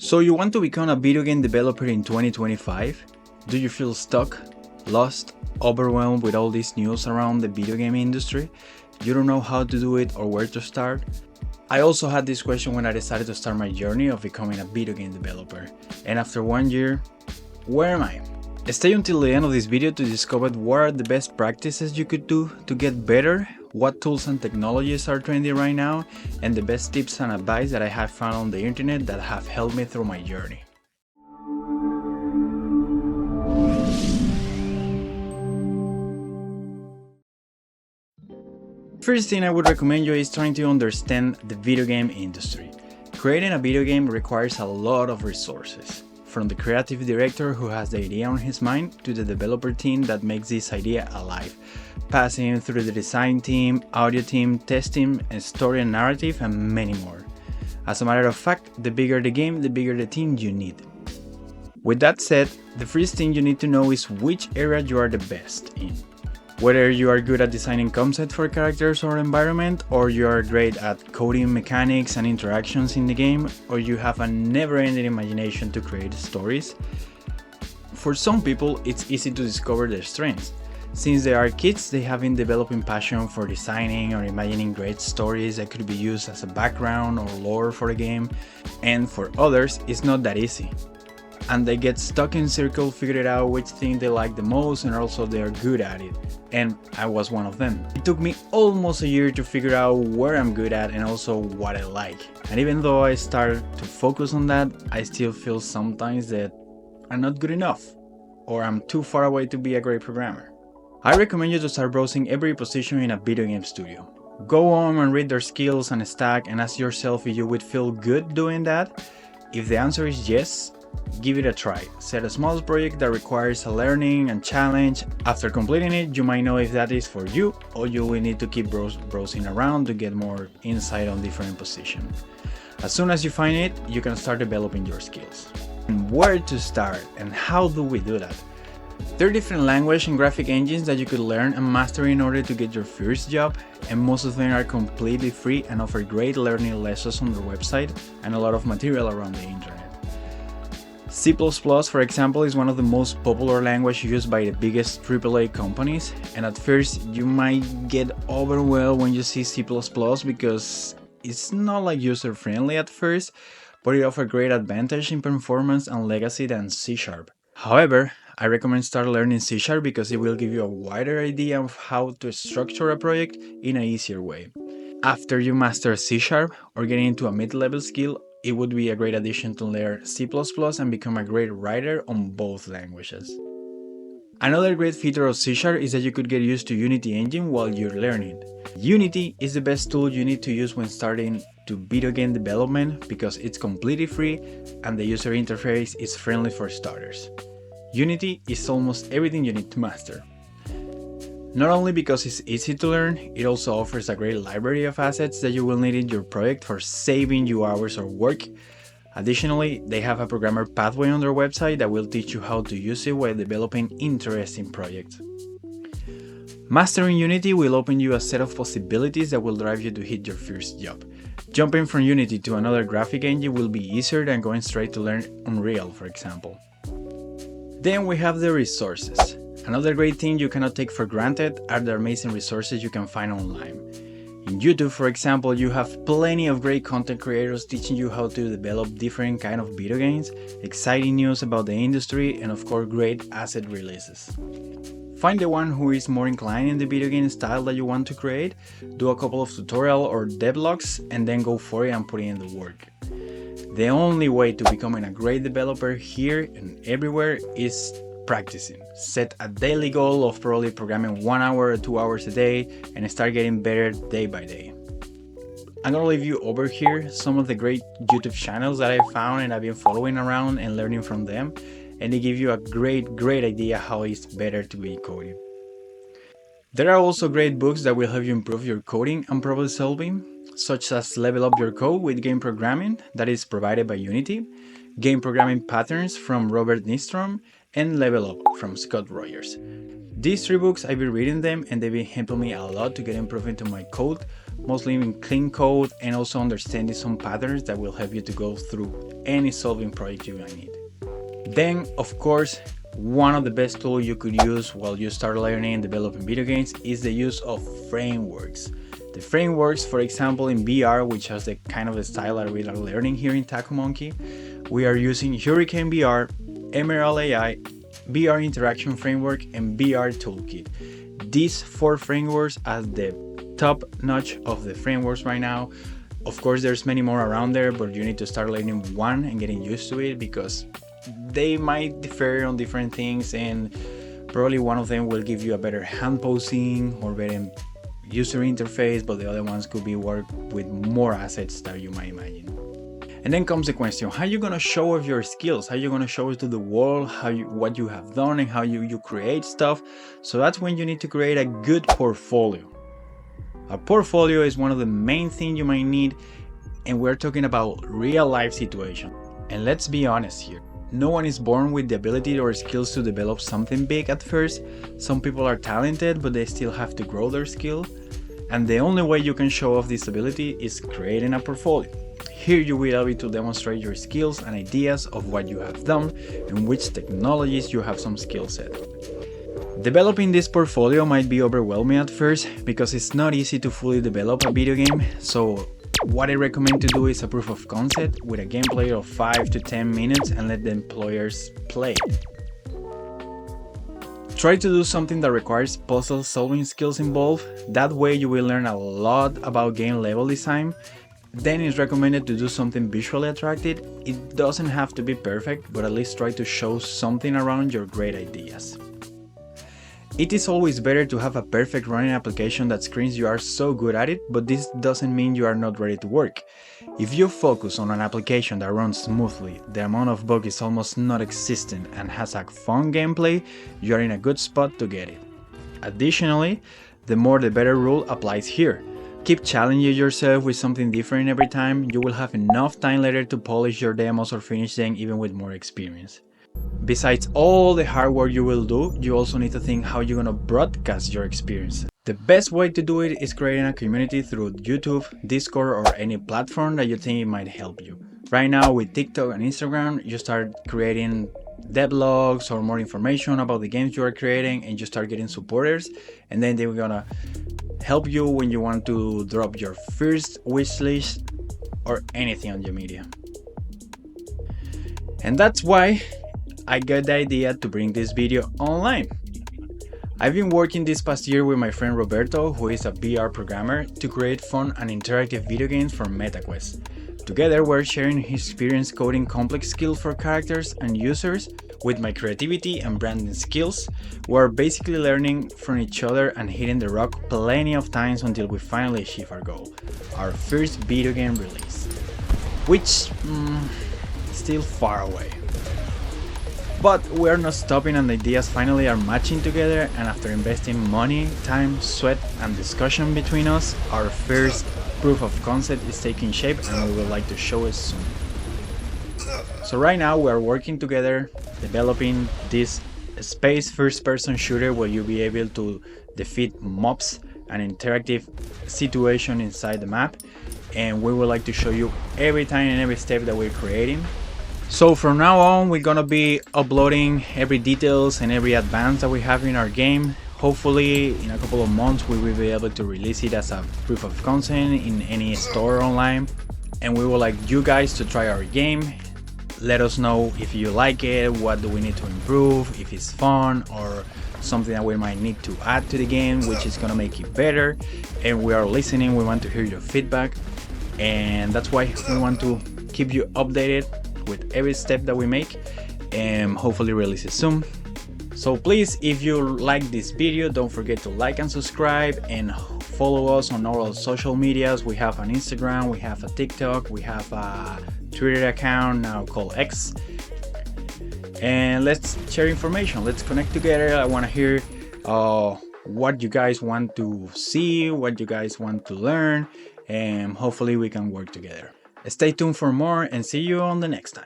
So you want to become a video game developer in 2025? Do you feel stuck, lost, overwhelmed with all this news around the video game industry? You don't know how to do it or where to start? I also had this question when I decided to start my journey of becoming a video game developer. And after 1 year, where am I? Stay until the end of this video to discover what are the best practices you could do to get better, what tools and technologies are trendy right now, and the best tips and advice that I have found on the internet that have helped me through my journey. First thing I would recommend you is trying to understand the video game industry. Creating a video game requires a lot of resources. From the creative director who has the idea on his mind to the developer team that makes this idea alive, passing through the design team, audio team, testing, and story and narrative, and many more. As a matter of fact, the bigger the game, the bigger the team you need. With that said, the first thing you need to know is which area you are the best in. Whether you are good at designing concepts for characters or environment, or you are great at coding mechanics and interactions in the game, or you have a never-ending imagination to create stories. For some people, it's easy to discover their strengths. Since they are kids, they have been developing passion for designing or imagining great stories that could be used as a background or lore for a game, and for others, it's not that easy. And they get stuck in circle figuring out which thing they like the most and also they are good at it. And I was one of them. It took me almost a year to figure out where I'm good at and also what I like. And even though I started to focus on that, I still feel sometimes that I'm not good enough or I'm too far away to be a great programmer. I recommend you to start browsing every position in a video game studio. Go on and read their skills and stack and ask yourself if you would feel good doing that. If the answer is yes, give it a try. Set a small project that requires a learning and challenge. After completing it, you might know if that is for you or you will need to keep browsing around to get more insight on different positions. As soon as you find it, you can start developing your skills. And where to start and how do we do that? There are different language and graphic engines that you could learn and master in order to get your first job, and most of them are completely free and offer great learning lessons on their website and a lot of material around the internet. C++, for example, is one of the most popular languages used by the biggest AAA companies, and at first you might get overwhelmed when you see C++ because it's not like user-friendly at first, but it offers great advantage in performance and legacy than C#. However, I recommend start learning C# because it will give you a wider idea of how to structure a project in an easier way. After you master C# or get into a mid-level skill, it would be a great addition to learn C++ and become a great writer on both languages. Another great feature of C# is that you could get used to Unity engine while you're learning. Unity is the best tool you need to use when starting to video game development because it's completely free and the user interface is friendly for starters. Unity is almost everything you need to master. Not only because it's easy to learn, it also offers a great library of assets that you will need in your project for saving you hours of work. Additionally, they have a programmer pathway on their website that will teach you how to use it while developing interesting projects. Mastering Unity will open you a set of possibilities that will drive you to hit your first job. Jumping from Unity to another graphic engine will be easier than going straight to learn Unreal, for example. Then we have the resources. Another great thing you cannot take for granted are the amazing resources you can find online. In YouTube, for example, you have plenty of great content creators teaching you how to develop different kinds of video games, exciting news about the industry, and of course great asset releases. Find the one who is more inclined in the video game style that you want to create, do a couple of tutorials or devlogs, and then go for it and put in the work. The only way to becoming a great developer here and everywhere is practicing. Set a daily goal of probably programming 1 hour or 2 hours a day and start getting better day by day. I'm gonna leave you over here some of the great YouTube channels that I found and I've been following around and learning from them, and they give you a great idea how it's better to be coding. There are also great books that will help you improve your coding and problem solving, such as Level Up Your Code with Game Programming that is provided by Unity, Game Programming Patterns from Robert Nystrom, and Level Up from Scott Rogers. These 3 books, I've been reading them and they've been helping me a lot to get improving to my code, mostly in clean code and also understanding some patterns that will help you to go through any solving project you might need. Then, of course, one of the best tools you could use while you start learning and developing video games is the use of frameworks. The frameworks, for example, in VR, which has the kind of the style that we are learning here in Taco Monkey, we are using Hurricane VR, Emerald AI, VR Interaction Framework, and VR Toolkit. These 4 frameworks are the top notch of the frameworks right now. Of course, there's many more around there, but you need to start learning one and getting used to it because they might differ on different things, and probably one of them will give you a better hand posing or better user interface, but the other ones could be work with more assets that you might imagine. And then comes the question, how are you going to show off your skills? How are you going to show it to the world, what you have done and how you create stuff? So that's when you need to create a good portfolio. A portfolio is one of the main things you might need, and we're talking about real life situation. And let's be honest here. No one is born with the ability or skills to develop something big at first. Some people are talented, but they still have to grow their skill. And the only way you can show off this ability is creating a portfolio. Here you will be able to demonstrate your skills and ideas of what you have done and which technologies you have some skill set. Developing this portfolio might be overwhelming at first because it's not easy to fully develop a video game. So what I recommend to do is a proof of concept with a gameplay of 5 to 10 minutes and let the employers play it. Try to do something that requires puzzle solving skills involved. That way you will learn a lot about game level design. Then it's recommended to do something visually attractive. It doesn't have to be perfect, but at least try to show something around your great ideas. It is always better to have a perfect running application that screams you are so good at it, but this doesn't mean you are not ready to work. If you focus on an application that runs smoothly, the amount of bugs is almost non-existent and has a fun gameplay, you are in a good spot to get it. Additionally, the more the better rule applies here. Keep challenging yourself with something different every time. You will have enough time later to polish your demos or finish them even with more experience. Besides all the hard work you will do, you also need to think how you're gonna broadcast your experience. The best way to do it is creating a community through YouTube, Discord, or any platform that you think might help you. Right now with TikTok and Instagram, you start creating devlogs or more information about the games you are creating, and you start getting supporters, and then they're gonna help you when you want to drop your first wish list or anything on your media. And that's why I got the idea to bring this video online. I've been working this past year with my friend Roberto, who is a VR programmer, to create fun and interactive video games for MetaQuest. Together we're sharing his experience coding complex skills for characters and users. With my creativity and branding skills, we're basically learning from each other and hitting the rock plenty of times until we finally achieve our goal, our first video game release, which is still far away. But we're not stopping, and the ideas finally are matching together, and after investing money, time, sweat and discussion between us, our first proof of concept is taking shape and we would like to show it soon. So right now we are working together developing this space first-person shooter where you'll be able to defeat mobs, an interactive situation inside the map, and we would like to show you every time and every step that we're creating. So from now on, we're gonna be uploading every details and every advance that we have in our game. Hopefully in a couple of months we will be able to release it as a proof of concept in any store online, and we would like you guys to try our game. Let us know if you like it, what do we need to improve, if it's fun or something that we might need to add to the game which is gonna make it better. And we are listening, we want to hear your feedback, and that's why we want to keep you updated with every step that we make and hopefully release it soon. So please, if you like this video, don't forget to like and subscribe and follow us on all our social medias. We have an Instagram, we have a TikTok, we have a Twitter account now called X, and let's share information, let's connect together. I want to hear what you guys want to see, what you guys want to learn, and hopefully we can work together. Stay tuned for more and see you on the next time.